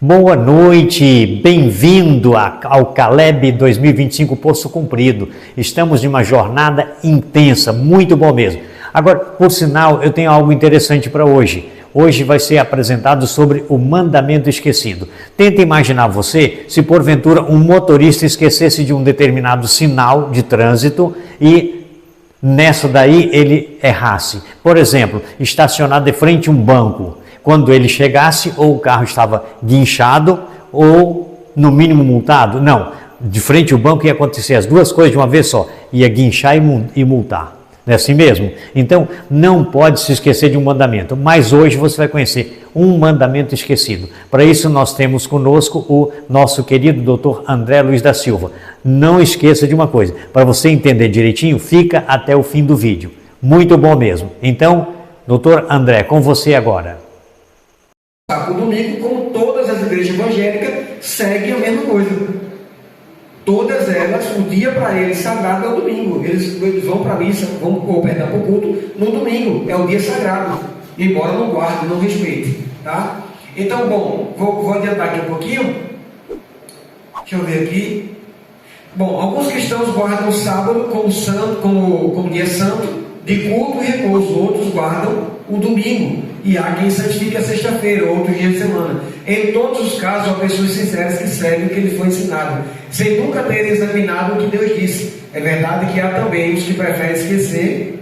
Boa noite, bem-vindo ao Caleb 2025 Poço Cumprido. Estamos de uma jornada intensa, muito bom mesmo. Agora, por sinal, eu tenho algo interessante para hoje. Hoje vai ser apresentado sobre o mandamento esquecido. Tenta imaginar você se porventura um motorista esquecesse de um determinado sinal de trânsito e nessa daí ele errasse. Por exemplo, estacionar de frente a um banco. Quando ele chegasse, ou o carro estava guinchado, ou no mínimo multado. Não, de frente ao banco ia acontecer as duas coisas de uma vez só. Ia guinchar e multar. Não é assim mesmo? Então, não pode se esquecer de um mandamento. Mas hoje você vai conhecer um mandamento esquecido. Para isso nós temos conosco o nosso querido Dr. André Luiz da Silva. Não esqueça de uma coisa. Para você entender direitinho, fica até o fim do vídeo. Muito bom mesmo. Então, Dr. André, com você agora. O domingo, como todas as igrejas evangélicas, seguem a mesma coisa. Todas elas, o dia para eles sagrado é o domingo. Eles vão para a missa, vão para o culto no domingo, é o dia sagrado, embora não guardem, não respeitem, tá? Então, bom, vou adiantar aqui um pouquinho. Deixa eu ver aqui. Bom, alguns cristãos guardam o sábado como dia santo, de culto e repouso. Outros guardam o domingo. E há quem santifique a sexta-feira, outro dia de semana. Em todos os casos, há pessoas sinceras que seguem o que lhe foi ensinado, sem nunca terem examinado o que Deus disse. É verdade que há também os que preferem esquecer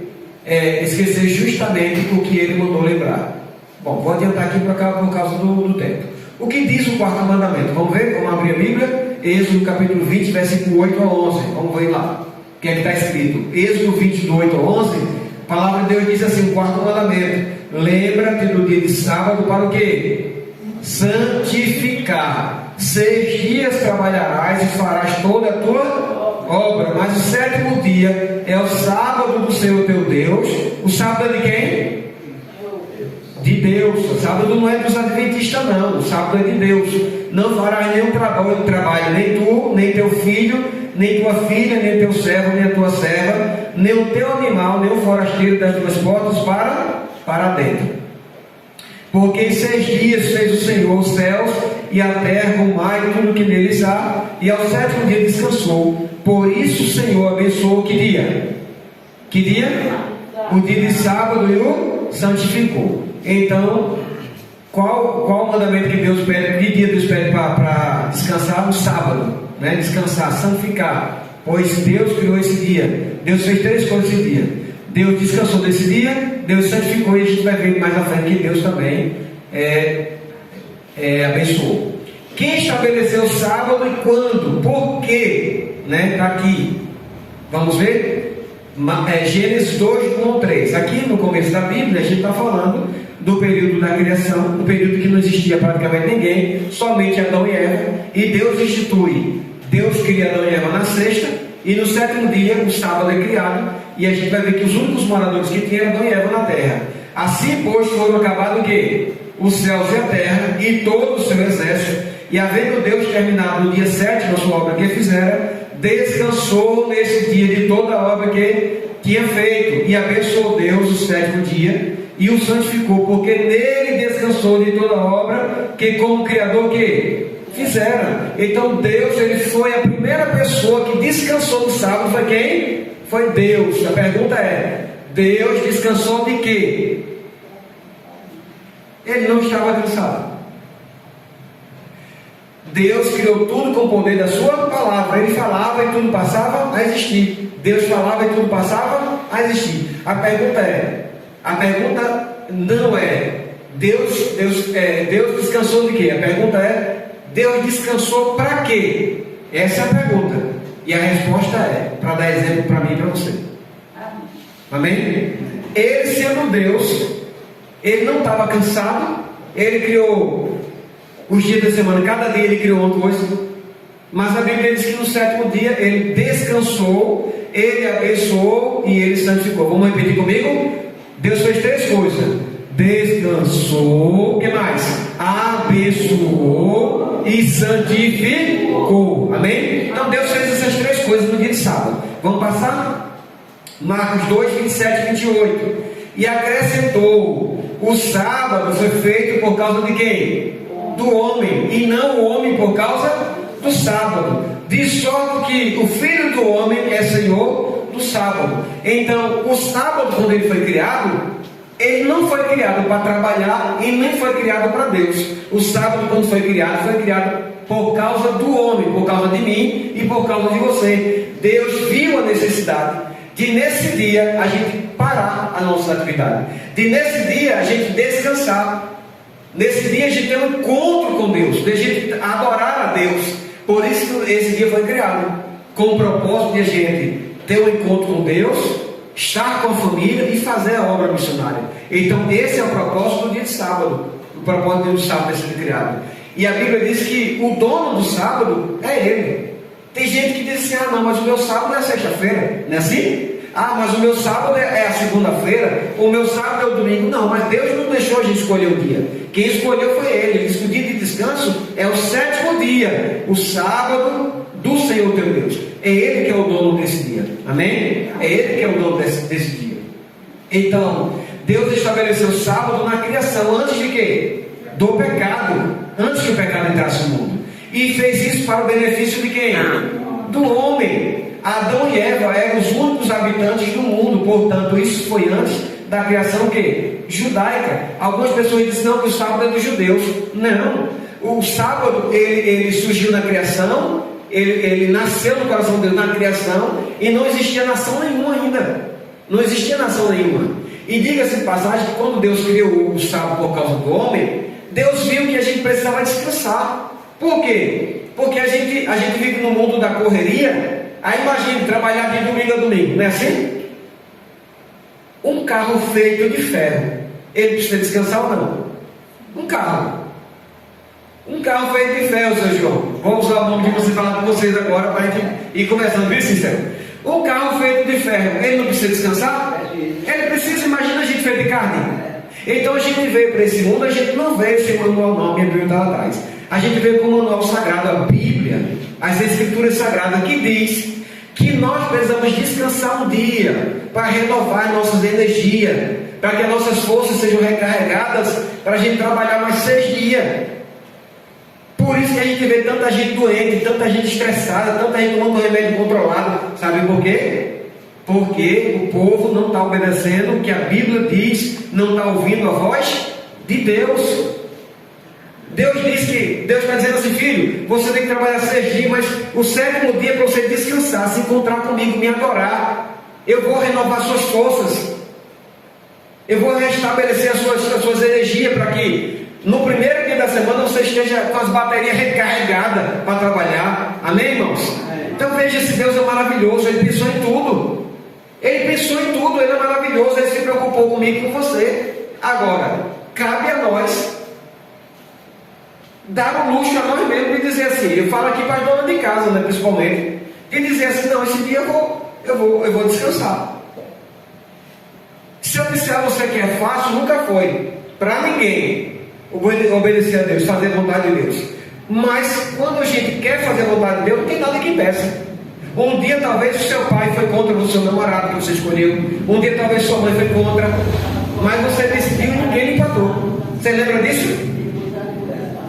justamente o que ele mandou lembrar. Bom, vou adiantar aqui por causa do tempo. O que diz o quarto mandamento? Vamos ver? Vamos abrir a Bíblia? Êxodo capítulo 20, versículo 8 a 11. Vamos ver lá. O que é que está escrito? Êxodo 20, do 8 a 11. A palavra de Deus diz assim, o quarto mandamento: lembra-te do dia de sábado para o quê? Santificar. 6 dias trabalharás e farás toda a tua obra, mas o 7º dia é o sábado do Senhor teu Deus. O sábado é de quem? De Deus. O sábado não é dos adventistas não, o sábado é de Deus. Não farás nenhum trabalho, nem tu, nem teu filho, nem tua filha, nem teu servo, nem a tua serva, nem o teu animal, nem o forasteiro das tuas portas para dentro. Porque em 6 dias fez o Senhor os céus e a terra, o mar e tudo que neles há, e ao 7º dia descansou. Por isso o Senhor abençoou que dia? Que dia? O dia de sábado e o santificou. Então, qual o mandamento que Deus pede? Que dia Deus pede para descansar? O sábado, né? Descansar, santificar. Pois Deus criou esse dia. Deus fez 3 coisas esse dia. Deus descansou desse dia, Deus santificou, e a gente vai ver mais à frente que Deus também abençoou. Quem estabeleceu o sábado e quando? Por quê? Está aqui. Vamos ver? Gênesis 2, 1 ao 3. Aqui no começo da Bíblia a gente está falando do período da criação, um período que não existia praticamente ninguém, somente Adão e Eva, e Deus institui. Deus cria Adão e Eva na sexta, e no 7º dia o sábado é criado, e a gente vai ver que os únicos moradores que tinham Adão e Eva na terra. Assim, pois, foram acabados o quê? Os céus e a terra, e todo o seu exército, e havendo Deus terminado no dia 7 a sua obra que fizera, descansou nesse dia de toda a obra que tinha feito, e abençoou Deus o 7º dia, e o santificou, porque nele descansou de toda a obra que como Criador que fizera. Então Deus, ele foi a primeira pessoa que descansou no sábado. Foi quem? Foi Deus. A pergunta é: Deus descansou de quê? Ele não estava cansado. Deus criou tudo com o poder da sua palavra. Ele falava e tudo passava a existir. Deus falava e tudo passava a existir. A pergunta não é Deus descansou de quê? A pergunta é: Deus descansou para quê? Essa é a pergunta. E a resposta é, para dar exemplo para mim e para você. Amém? Ele sendo Deus, ele não estava cansado. Ele criou os dias da semana, cada dia ele criou uma coisa. Mas a Bíblia diz que no 7º dia ele descansou, ele abençoou e ele santificou. Vamos repetir comigo? Deus fez 3 coisas: descansou, o que mais? Abençoou e santificou. Amém? Então Deus fez essas 3 coisas no dia de sábado. Vamos passar? Marcos 2, 27 e 28. E acrescentou: o sábado foi feito por causa de quem? do homem, e não o homem por causa do sábado. De sorte que o Filho do Homem é Senhor do sábado. Então, o sábado, quando ele foi criado, ele não foi criado para trabalhar e nem foi criado para Deus. O sábado, quando foi criado por causa do homem, por causa de mim e por causa de você. Deus viu a necessidade de nesse dia a gente parar a nossa atividade, de nesse dia a gente descansar, nesse dia a gente ter um encontro com Deus, de a gente adorar a Deus. Por isso esse dia foi criado, com o propósito de a gente ter um encontro com Deus, estar com a família e fazer a obra missionária. Então esse é o propósito do dia de sábado. O propósito do dia de sábado é ser criado. E a Bíblia diz que o dono do sábado é Ele. Tem gente que diz assim: ah não, mas o meu sábado é a sexta-feira, não é assim? Ah, mas o meu sábado é a segunda-feira, o meu sábado é o domingo. Não, mas Deus não deixou a gente escolher o dia. Quem escolheu foi Ele. Ele disse que o dia de descanso é o sétimo dia, o sábado do Senhor teu Deus. É Ele que é o dono desse dia. Amém? É Ele que é o dono desse dia. Então, Deus estabeleceu o sábado na criação. Antes de quê? Do pecado. Antes que o pecado entrasse no mundo. E fez isso para o benefício de quem? Do homem. Adão e Eva eram os únicos habitantes do mundo. Portanto, isso foi antes da criação que? Judaica. Algumas pessoas dizem não, que o sábado é dos judeus. Não. O sábado ele surgiu na criação. Ele nasceu no coração de Deus na criação. E não existia nação nenhuma ainda. Não existia nação nenhuma. E diga-se de passagem que quando Deus criou o sábado por causa do homem, Deus viu que a gente precisava descansar. Por quê? Porque a gente vive no mundo da correria. Aí imagine trabalhar de domingo a domingo, não é assim? Um carro feito de ferro, ele precisa descansar ou não? Um carro feito de ferro, seu João. Vou usar o nome de você falar com vocês agora para a gente ir começando, bem sincero. Um carro feito de ferro, ele não precisa descansar? Ele precisa. Imagina a gente feito de carne. Então a gente veio para esse mundo, a gente não veio sem manual não, minha Bíblia está lá atrás. A gente veio com o manual sagrado, a Bíblia, as Escrituras Sagradas, que diz que nós precisamos descansar um dia para renovar nossas energias, para que as nossas forças sejam recarregadas, para a gente trabalhar mais 6 dias. Por isso que a gente vê tanta gente doente, tanta gente estressada, tanta gente tomando remédio controlado. Sabe por quê? Porque o povo não está obedecendo o que a Bíblia diz, não está ouvindo a voz de Deus. Deus está dizendo assim: filho, você tem que trabalhar 6 dias, mas o 7º dia é para você descansar, se encontrar comigo, me adorar. Eu vou renovar suas forças, eu vou restabelecer as suas energias, para que no primeiro dia da semana você esteja com as baterias recarregadas para trabalhar. Amém, irmãos? Então veja, esse Deus é maravilhoso. Ele pensou em tudo. Ele é maravilhoso. Ele se preocupou comigo e com você. Agora, cabe a nós dar o luxo a nós mesmos e dizer assim, eu falo aqui para a dona de casa, né, principalmente, e dizer assim: não, esse dia eu vou descansar. Se eu disser a você que é fácil, nunca foi para ninguém obedecer a Deus, fazer a vontade de Deus. Mas quando a gente quer fazer a vontade de Deus, não tem nada que impeça. Um dia talvez o seu pai foi contra o seu namorado que você escolheu, um dia talvez sua mãe foi contra, mas você decidiu e ninguém empatou. Você lembra disso?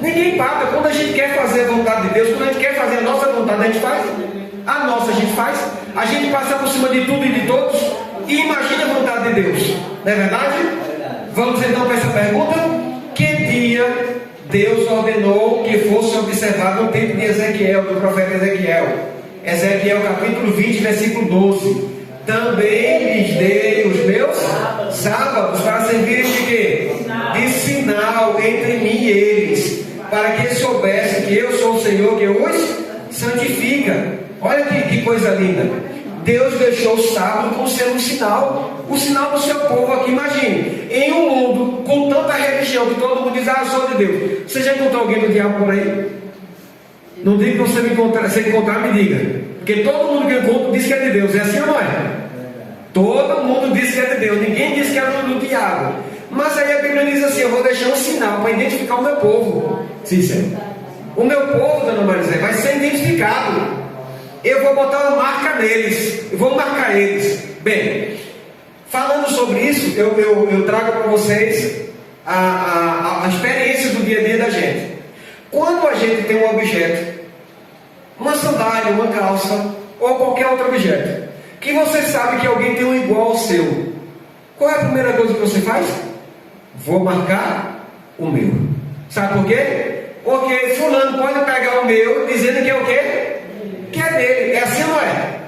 Ninguém empata. Quando a gente quer fazer a vontade de Deus, quando a gente quer fazer a nossa vontade, a gente faz. A nossa a gente faz. A gente passa por cima de tudo e de todos e imagina a vontade de Deus. Não é verdade? Vamos então para essa pergunta: que dia Deus ordenou que fosse observado o tempo de Ezequiel, do profeta Ezequiel? Ezequiel capítulo 20, versículo 12. Também lhes dei os meus sábados para servirem de quê? De sinal entre mim e eles, para que eles soubessem que eu sou o Senhor que os santifica. Olha que coisa linda. Deus deixou o sábado como sendo um sinal, o sinal do seu povo aqui. Imagine, em um mundo com tanta religião, que todo mundo diz: ah, eu sou de Deus. Você já encontrou alguém do diabo por aí? Não diga que você me encontrar, se encontrar, me diga. Porque todo mundo que eu encontro diz que é de Deus. É assim ou não é? Todo mundo diz que é de Deus. Ninguém diz que é do diabo. Mas aí a Bíblia diz assim: eu vou deixar um sinal para identificar o meu povo. Sincero. O meu povo, dona Marizé, vai ser identificado. Eu vou botar uma marca neles. Eu vou marcar eles. Bem, falando sobre isso, eu trago para vocês a experiência do dia a dia da gente. Quando a gente tem um objeto, uma sandália, uma calça, ou qualquer outro objeto, que você sabe que alguém tem um igual ao seu, qual é a primeira coisa que você faz? Vou marcar o meu. Sabe por quê? Porque fulano pode pegar o meu dizendo que é o quê? Que é dele. É assim ou não é?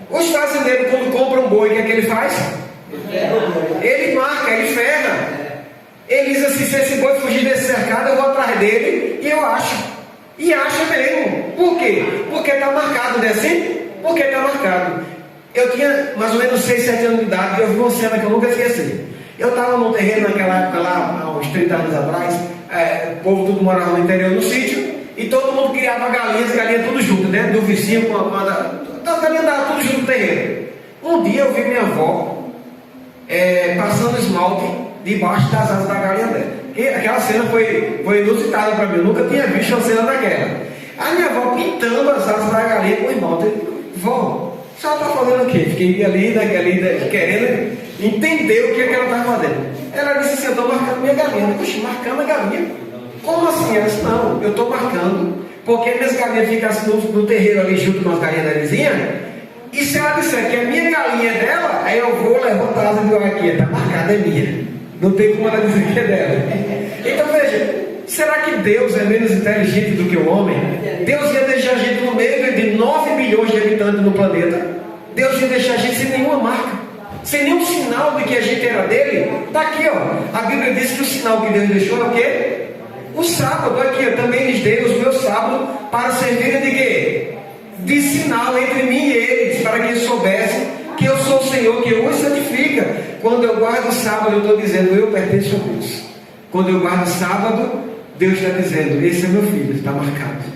Os fazendeiros, quando compram um boi, o que é que ele faz? Ele marca, ele ferra. Ele diz assim: se esse boi fugir desse cercado, eu vou atrás dele e eu acho. E acha mesmo. Por quê? Porque está marcado, não é assim? Porque está marcado. Eu tinha mais ou menos 6, 7 anos de idade e eu vi uma cena que eu nunca esqueci. Eu estava num terreno naquela época lá, há uns 30 anos atrás, o povo tudo morava no interior do sítio, e todo mundo criava galinhas tudo junto, né? Do vizinho com a galinha andava tudo junto no terreno. Um dia eu vi minha avó passando esmalte debaixo das asas da galinha dela. E aquela cena foi inusitada para mim, eu nunca tinha visto uma cena daquela. A minha avó pintando as asas da galinha com esmalte. Vó, a senhora está fazendo o quê? Fiquei ali querendo entender o que ela estava fazendo. Ela disse assim: eu estou marcando minha galinha. Puxa, marcando a galinha? Como assim? Ela disse: não, eu estou marcando porque minhas galinhas ficam assim no terreiro ali junto com as galinhas da vizinha. E se ela disser que a minha galinha é dela, aí eu vou levantar a asa e digo: aqui, está marcada, é minha. Não tem como ela dizer que é dela. Então veja, será que Deus é menos inteligente do que o homem? Deus ia deixar a gente no meio de 9 bilhões de habitantes no planeta. Deus ia deixar a gente sem nenhuma marca, sem nenhum sinal de que a gente era dele. Está aqui, ó. A Bíblia diz que o sinal que Deus deixou é o quê? O sábado. Aqui, eu também lhes dei os meus sábados para servirem de quê? De sinal entre mim e eles, para que eles soubessem que eu sou o Senhor, que os santifica. Quando eu guardo o sábado, eu estou dizendo: eu pertenço a Deus. Quando eu guardo o sábado, Deus está dizendo: esse é meu filho, está marcado.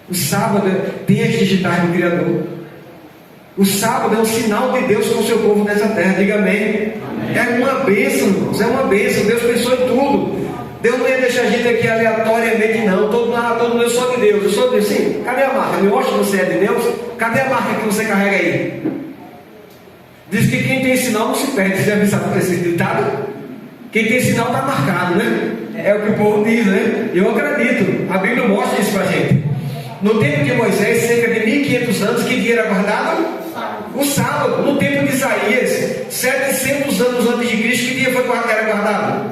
O sábado tem as digitais do Criador. O sábado é um sinal de Deus com o seu povo nessa terra. Diga amém. É uma bênção, irmãos, é uma bênção. Deus pensou em tudo. Deus não ia deixar a gente aqui aleatoriamente, não. Todo mundo: eu sou de Deus, eu sou de Deus. Sim, cadê a marca? Me mostra que você é de Deus. Cadê a marca que você carrega aí? Diz que quem tem sinal não se perde. Você já viu esse ditado? Quem tem sinal está marcado, né? É o que o povo diz, né? Eu acredito. A Bíblia mostra isso para a gente. No tempo de Moisés, cerca de 1500 anos, que dia era guardado? O sábado. No tempo de Isaías, 700 anos antes de Cristo, que dia era guardado?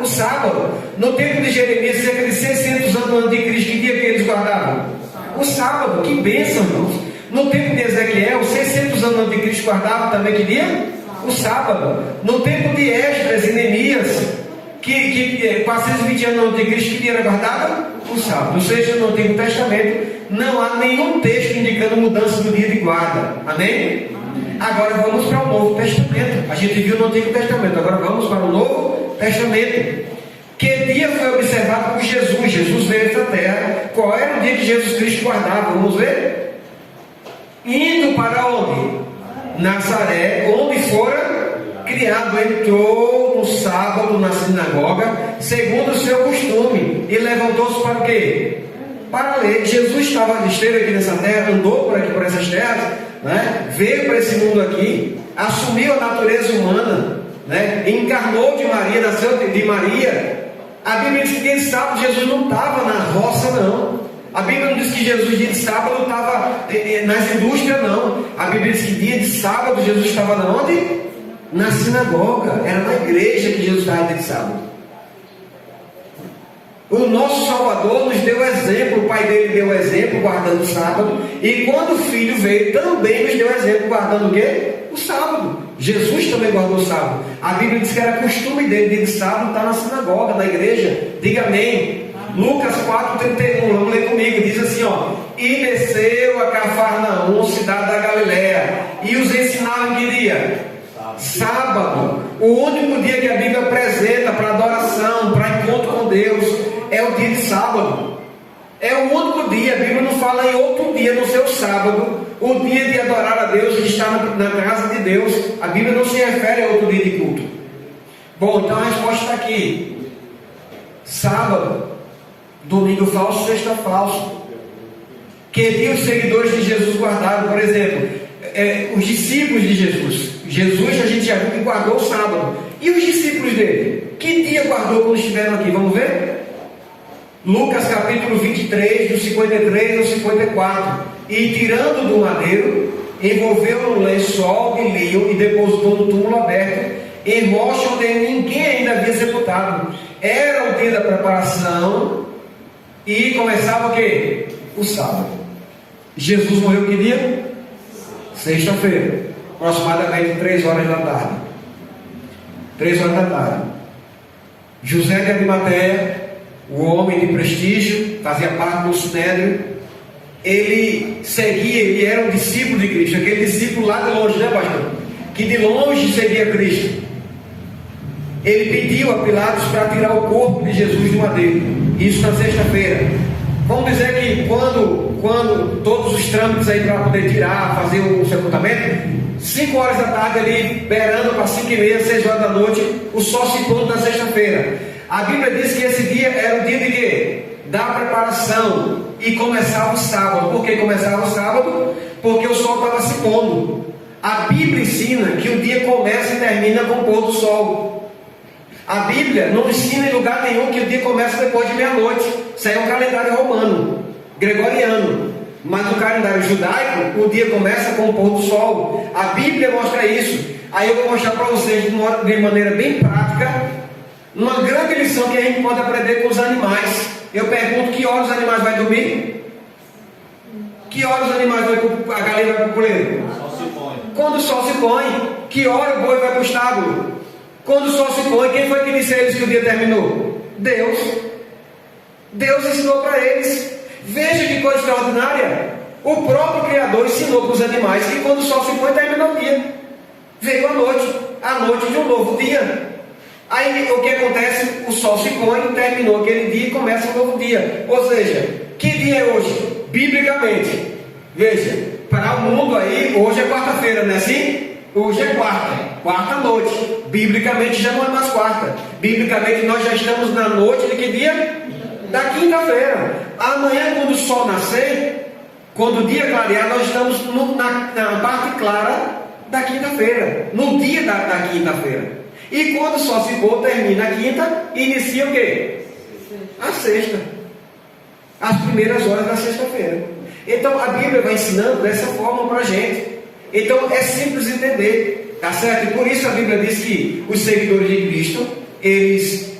O sábado. No tempo de Jeremias, cerca de 600 anos antes de Cristo, que dia que eles guardavam? O sábado. Que bênção, irmãos. No tempo de Ezequiel, 600 anos antes de Cristo, guardavam também que dia? O sábado. No tempo de Esdras e Neemias, que 420 anos antes de Cristo, que dia era guardado? O sábado. Ou seja, no Antigo Testamento não há nenhum texto indicando mudança do dia de guarda. Amém? Agora vamos para o Novo Testamento. A gente viu no Antigo Testamento, agora vamos para o Novo Testamento. Que dia foi observado por Jesus? Jesus veio a esta terra. Qual era o dia que Jesus Cristo guardava? Vamos ver? Indo para onde? Nazaré, onde fora criado. Entrou no sábado na sinagoga, segundo o seu costume, e levantou-se para o quê? Para ler. Jesus esteve aqui nessa terra, andou por essas terras, né? Veio para esse mundo aqui, assumiu a natureza humana, né? Encarnou de Maria, nasceu de Maria. A Bíblia diz que dia de sábado Jesus não estava na roça, não. A Bíblia não diz que Jesus dia de sábado estava nas indústrias, não. A Bíblia diz que dia de sábado Jesus estava na onde? Na sinagoga. Era na igreja que Jesus estava dia de sábado. O nosso Salvador nos deu exemplo. O pai dele deu exemplo guardando o sábado. E quando o filho veio, também nos deu exemplo guardando o quê? O sábado. Jesus também guardou o sábado. A Bíblia diz que era costume dele, dia de sábado, estar na sinagoga, na igreja. Diga amém. Lucas 4,31, vamos ler comigo, diz assim, ó: e desceu a Cafarnaum, cidade da Galileia, e os ensinava em que dia? Sábado. O único dia que a Bíblia apresenta para adoração, para encontro com Deus, é o dia de sábado. É o único dia. A Bíblia não fala em outro dia no seu sábado, o dia de adorar a Deus, de estar na casa de Deus. A Bíblia não se refere a outro dia de culto. Bom, então a resposta está aqui: sábado, domingo falso, sexta falso. Que dia os seguidores de Jesus guardaram? Por exemplo, os discípulos de Jesus. Jesus, a gente já viu que guardou o sábado. E os discípulos dele? Que dia guardou quando estiveram aqui? Vamos ver? Lucas capítulo 23, do 53 ao 54. E tirando do madeiro, envolveu no lençol de linho e depositou no túmulo aberto, em rocha onde ninguém ainda havia sepultado. Era o dia da preparação e começava o quê? O sábado. Jesus morreu que dia? Sexta-feira, aproximadamente 3 horas da tarde. 3 horas da tarde. José de Arimateia, o homem de prestígio, fazia parte do Sinédrio, ele seguia, ele era um discípulo de Cristo, aquele discípulo lá de longe, né, pastor? Que de longe seguia Cristo. Ele pediu a Pilatos para tirar o corpo de Jesus do madeiro, isso na sexta-feira. Vamos dizer que quando todos os trâmites aí para poder tirar, fazer o sepultamento, 5 horas da tarde ali, beirando para 5h30, 6 horas da noite, o sol se pondo na sexta-feira. A Bíblia diz que esse dia era o dia de quê? Da preparação, e começava o sábado. Por que começava o sábado? Porque o sol estava se pondo. A Bíblia ensina que o dia começa e termina com o pôr do sol. A Bíblia não ensina em lugar nenhum que o dia começa depois de meia-noite. Isso aí é um calendário romano, gregoriano. Mas no calendário judaico, o dia começa com o pôr do sol. A Bíblia mostra isso. Aí eu vou mostrar para vocês de maneira bem prática uma grande lição que a gente pode aprender com os animais. Eu pergunto: que horas os animais vão dormir? Que horas os animais vão, a galinha vai para o puleiro? Quando o sol se põe. Que hora o boi vai para o estábulo? Quando o sol se põe. Quem foi que disse a eles que o dia terminou? Deus. Deus ensinou para eles. Veja que coisa extraordinária. O próprio Criador ensinou para os animais que quando o sol se põe, terminou o dia. Veio a noite de um novo dia. Aí o que acontece? O sol se põe, terminou aquele dia e começa um novo dia. Ou seja, que dia é hoje? Biblicamente, veja, para o mundo aí, hoje é quarta-feira, não é assim? Hoje é quarta noite. Biblicamente já não é mais quarta. Biblicamente nós já estamos na noite de que dia? Da quinta-feira. Amanhã, quando o sol nascer, quando o dia clarear, nós estamos na parte clara da quinta-feira, no dia da quinta-feira. E quando o sol se pôr, termina a quinta e inicia o quê? A sexta. As primeiras horas da sexta-feira. Então a Bíblia vai ensinando dessa forma para a gente. Então é simples entender, tá certo? E por isso a Bíblia diz que os seguidores de Cristo, eles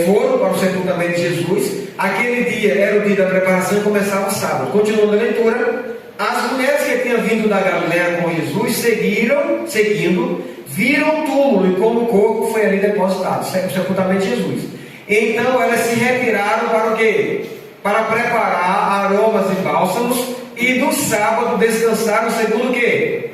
foram para o sepultamento de Jesus. Aquele dia era o dia da preparação e começava o sábado. Continuando a leitura, as mulheres que tinham vindo da Galileia com Jesus seguindo, viram o túmulo e como o corpo foi ali depositado, o sepultamento de Jesus. Então elas se retiraram para o quê? Para preparar aromas e bálsamos, e no sábado descansaram segundo o quê?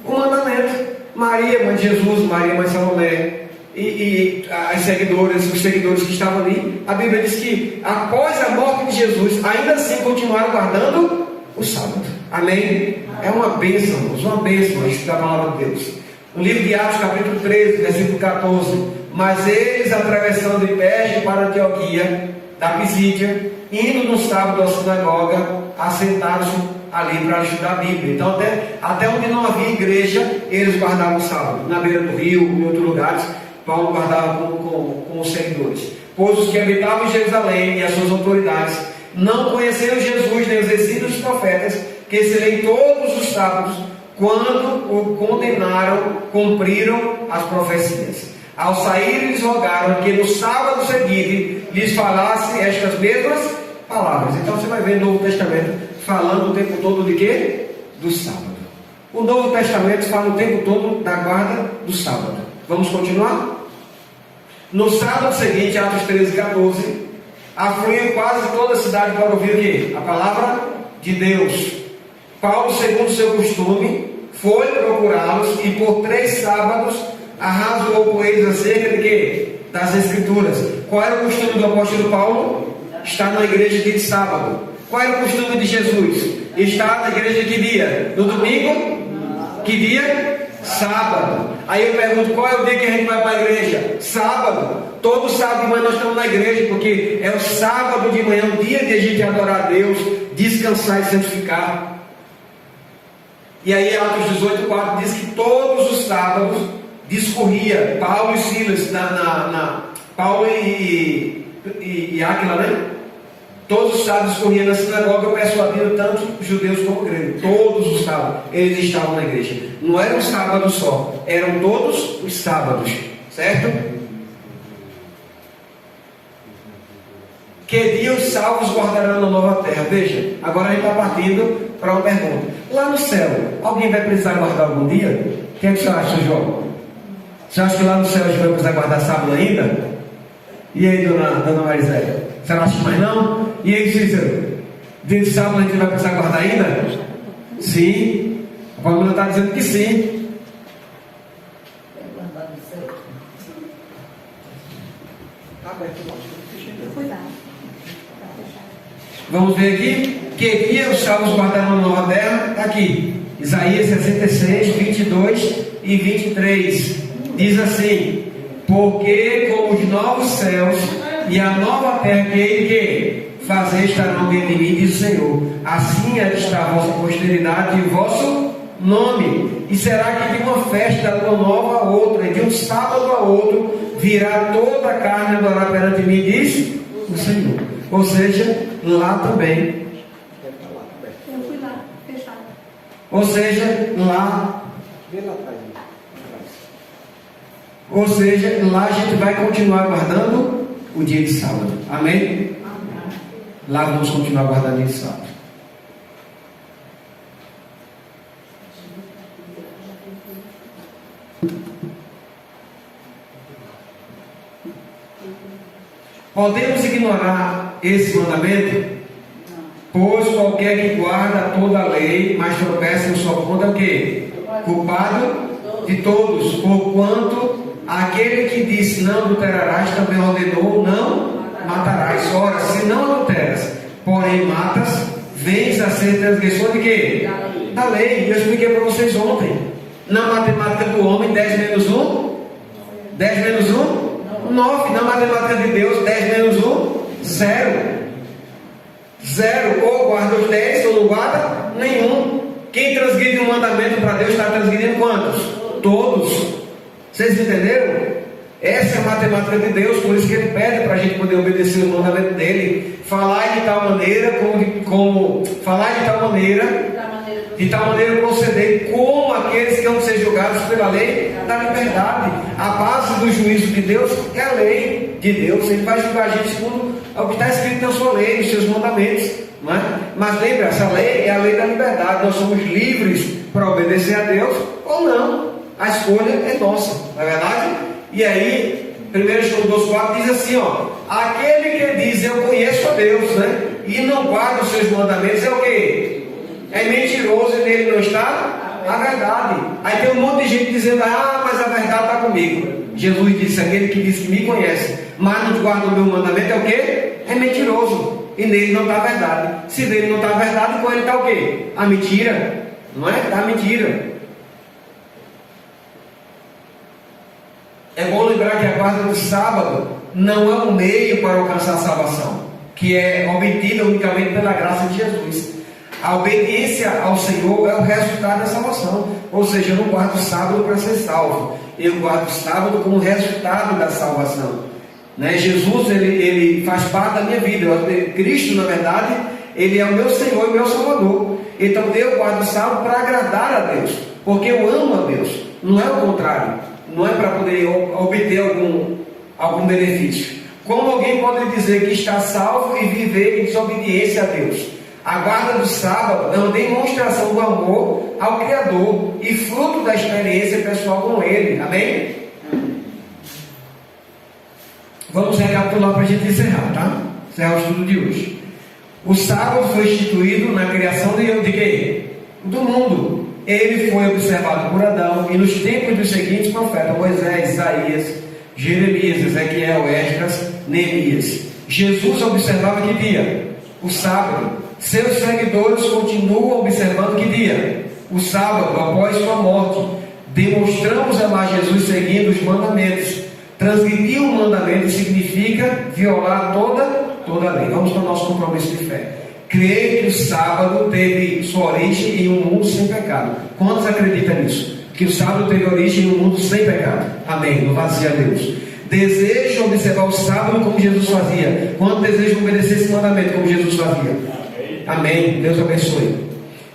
O mandamento. Maria, mãe de Jesus, Maria, mãe de Salomé, e os seguidores que estavam ali, a Bíblia diz que após a morte de Jesus, ainda assim continuaram guardando o sábado. Amém? É uma bênção a estudar a palavra de Deus. No livro de Atos, capítulo 13, versículo 14. Mas eles, atravessando de Perge para Antioquia, da Pisídia, indo no sábado à sinagoga, assentaram-se ali para estudar a Bíblia. Então, até onde não havia igreja, eles guardavam o sábado. Na beira do rio, em outros lugares, Paulo guardava com os seguidores. Pois os que habitavam em Jerusalém e as suas autoridades não conheceram Jesus nem os ensinos dos profetas, que se leem todos os sábados, quando o condenaram, cumpriram as profecias. Ao sair, lhes rogaram que no sábado seguinte lhes falasse estas mesmas palavras. Então você vai ver no Novo Testamento falando o tempo todo de quê? Do sábado. O Novo Testamento fala o tempo todo da guarda do sábado. Vamos continuar? No sábado seguinte, Atos 13, 14, afluiu quase toda a cidade para ouvir o quê? A palavra de Deus. Paulo, segundo seu costume, foi procurá-los e por 3 sábados arrasou com eles acerca de quê? Das Escrituras. Qual era o costume do apóstolo Paulo? Estar na igreja de sábado. Qual era o costume de Jesus? Estar na igreja que dia? No domingo? Que dia? Sábado. Aí eu pergunto: qual é o dia que a gente vai para a igreja? Sábado. Todo sábado de manhã nós estamos na igreja, porque é o sábado de manhã, o dia de a gente adorar a Deus, descansar e santificar. E aí Atos 18:4 diz que todos os sábados discorria Paulo e Silas, Paulo e e Áquila, né? Todos os sábados corriam na sinagoga persuadindo tanto judeus como gregos. Todos os sábados eles estavam na igreja. Não era um sábado só, eram todos os sábados, certo? Que dia os salvos guardarão na nova terra? Veja, agora a gente está partindo para uma pergunta. Lá no céu, alguém vai precisar guardar algum dia? O que é que você acha, João? Você acha que lá no céu a gente vai precisar guardar sábado ainda? E aí, dona Marisela? Você não acha mais não? E aí, Cícero? Dia de sábado a gente vai precisar guardar ainda? Sim. A Paulina está dizendo que sim. Vamos ver aqui. Que dia os salvos guardarão na nova terra? Está aqui. Isaías 66, 22 e 23. Diz assim: porque com os novos céus e a nova terra que ele que fazer estarão diante de mim, diz o Senhor. Assim é que está a vossa posteridade e o vosso nome. E será que de uma festa de uma nova a outra, e de um sábado a outro, virá toda a carne adorar perante mim, diz o Senhor. Ou seja, lá também. Eu fui lá, fechado. Ou seja, lá. Ou seja, lá a gente vai continuar guardando o dia de sábado. Amém? Amém. Lá vamos continuar guardando o dia de sábado. Podemos ignorar esse mandamento? Pois qualquer que guarda toda a lei, mas tropeça em sua conta, é o quê? Culpado de todos, porquanto aquele que disse não adulterarás também ordenou não matarás. Ora, se não adulteras, porém matas, vens a ser transgressor de quê? Da lei. Eu expliquei para vocês ontem. Na matemática do homem, 10 menos 1, 10 menos 1, 9. Na matemática de Deus, 10 menos 1, 0. 0. Ou guarda os 10 ou não guarda nenhum. Quem transgride um mandamento para Deus está transgredindo quantos? Todos. Vocês entenderam? Essa é a matemática de Deus, por isso que Ele pede para a gente poder obedecer o mandamento dele. Falar de tal maneira, falar de tal maneira proceder como aqueles que vão ser julgados pela lei da liberdade. A base do juízo de Deus é a lei de Deus. Ele vai julgar a gente segundo o que está escrito na sua lei, nos seus mandamentos. Não é? Mas lembra, essa lei é a lei da liberdade. Nós somos livres para obedecer a Deus ou não. A escolha é nossa, não é verdade? E aí, 1 João 2,4 diz assim, ó: aquele que diz eu conheço a Deus, né? E não guarda os seus mandamentos, é o quê? É mentiroso e nele não está a verdade. Aí tem um monte de gente dizendo, mas a verdade está comigo. Jesus disse, aquele que diz que me conhece, mas não guarda o meu mandamento, é o quê? É mentiroso. E nele não está a verdade. Se nele não está a verdade, com ele está o quê? A mentira. Não é? Está a mentira. É bom lembrar que a guarda do sábado não é um meio para alcançar a salvação, que é obtida unicamente pela graça de Jesus. A obediência ao Senhor é o resultado da salvação. Ou seja, eu não guardo o sábado para ser salvo, eu guardo o sábado como resultado da salvação, né? Jesus, ele faz parte da minha vida. Cristo, na verdade, Ele é o meu Senhor e meu Salvador. Então eu guardo o sábado para agradar a Deus, porque eu amo a Deus. Não é o contrário. Não é para poder obter algum benefício. Como alguém pode dizer que está salvo e viver em desobediência a Deus? A guarda do sábado é uma demonstração do amor ao Criador e fruto da experiência pessoal com Ele. Amém? Vamos recapitular para a gente encerrar, tá? Encerrar o estudo de hoje. O sábado foi instituído na criação de quem? Do mundo. Ele foi observado por Adão e nos tempos dos seguintes profetas, Moisés, Isaías, Jeremias, Ezequiel, Esdras, Neemias. Jesus observava que dia? O sábado. Seus seguidores continuam observando que dia? O sábado, após sua morte. Demonstramos amar Jesus seguindo os mandamentos. Transgredir o mandamento significa violar toda a lei. Vamos para o nosso compromisso de fé. Creio que o sábado teve sua origem em um mundo sem pecado. Quantos acreditam nisso? Que o sábado teve origem em um mundo sem pecado? Amém. Louvado seja Deus. desejam observar o sábado como Jesus fazia? Quantos desejam obedecer esse mandamento como Jesus fazia? Amém. Deus abençoe.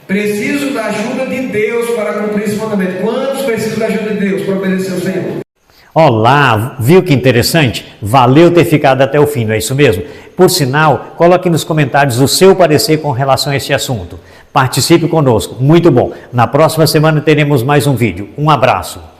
Preciso da ajuda de Deus para cumprir esse mandamento. Quantos precisam da ajuda de Deus para obedecer ao Senhor? Olá, viu que interessante? Valeu ter ficado até o fim, não é isso mesmo? Por sinal, coloque nos comentários o seu parecer com relação a esse assunto. Participe conosco, muito bom. Na próxima semana teremos mais um vídeo. Um abraço.